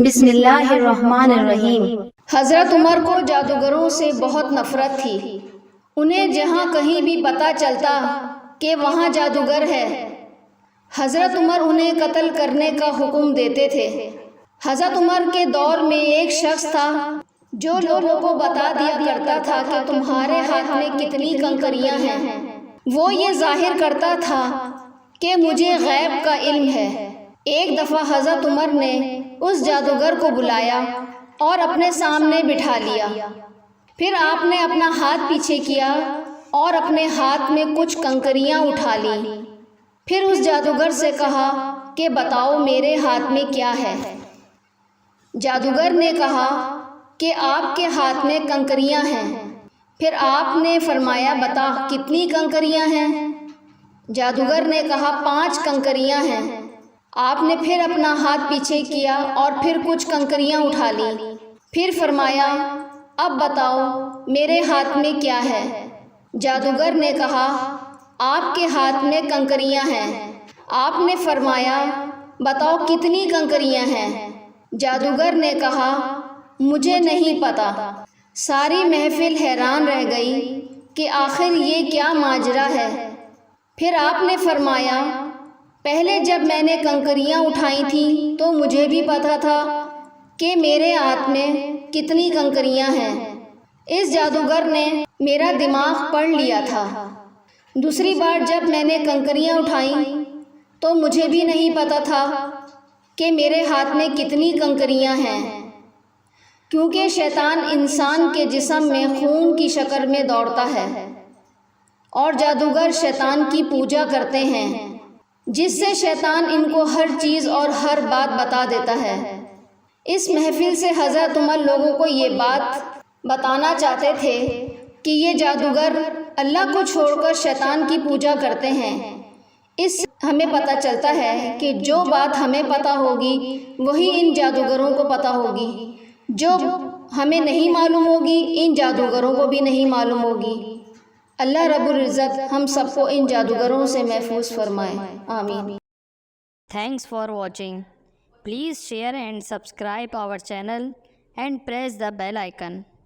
بسم اللہ الرحمن الرحیم۔ حضرت عمر کو جادوگروں سے بہت نفرت تھی۔ انہیں جہاں کہیں بھی پتہ چلتا کہ وہاں جادوگر ہے، حضرت عمر انہیں قتل کرنے کا حکم دیتے تھے۔ حضرت عمر کے دور میں ایک شخص تھا جو لوگوں کو بتا دیا کرتا تھا کہ تمہارے ہاتھ میں کتنی کنکریاں ہیں۔ وہ یہ ظاہر کرتا تھا کہ مجھے غیب کا علم ہے۔ ایک دفعہ حضرت عمر نے اس جادوگر کو بلایا اور اپنے سامنے بٹھا لیا۔ پھر آپ نے اپنا ہاتھ پیچھے کیا اور اپنے ہاتھ میں کچھ کنکریاں اٹھا لیں۔ پھر اس جادوگر سے کہا کہ بتاؤ میرے ہاتھ میں کیا ہے۔ جادوگر نے کہا کہ آپ کے ہاتھ میں کنکریاں ہیں۔ پھر آپ نے فرمایا بتا کتنی کنکریاں ہیں؟ جادوگر نے کہا 5 کنکریاں ہیں۔ آپ نے پھر اپنا ہاتھ پیچھے کیا اور پھر کچھ کنکریاں اٹھا لیں۔ پھر فرمایا اب بتاؤ میرے ہاتھ میں کیا ہے؟ جادوگر نے کہا آپ کے ہاتھ میں کنکریاں ہیں۔ آپ نے فرمایا بتاؤ کتنی کنکریاں ہیں؟ جادوگر نے کہا مجھے نہیں پتا۔ ساری محفل حیران رہ گئی کہ آخر یہ کیا ماجرا ہے۔ پھر آپ نے فرمایا پہلے جب میں نے کنکریاں اٹھائی تھیں تو مجھے بھی پتا تھا کہ میرے ہاتھ میں کتنی کنکریاں ہیں۔ اس جادوگر نے میرا دماغ پڑھ لیا تھا۔ دوسری بار جب میں نے کنکریاں اٹھائیں تو مجھے بھی نہیں پتا تھا کہ میرے ہاتھ میں کتنی کنکریاں ہیں، کیونکہ شیطان انسان کے جسم میں خون کی شکل میں دوڑتا ہے اور جادوگر شیطان کی پوجا کرتے ہیں، جس سے شیطان ان کو ہر چیز اور ہر بات بتا دیتا ہے۔ اس محفل سے حضرت عمر لوگوں کو یہ بات بتانا چاہتے تھے کہ یہ جادوگر اللہ کو چھوڑ کر شیطان کی پوجا کرتے ہیں۔ اس سے ہمیں پتہ چلتا ہے کہ جو بات ہمیں پتہ ہوگی وہی ان جادوگروں کو پتہ ہوگی، جو ہمیں نہیں معلوم ہوگی ان جادوگروں کو بھی نہیں معلوم ہوگی۔ اللہ رب العزت ہم سب کو ان جادوگروں سے محفوظ فرمائے، آمین۔ Thanks for watching. Please share and subscribe our channel and press the bell icon.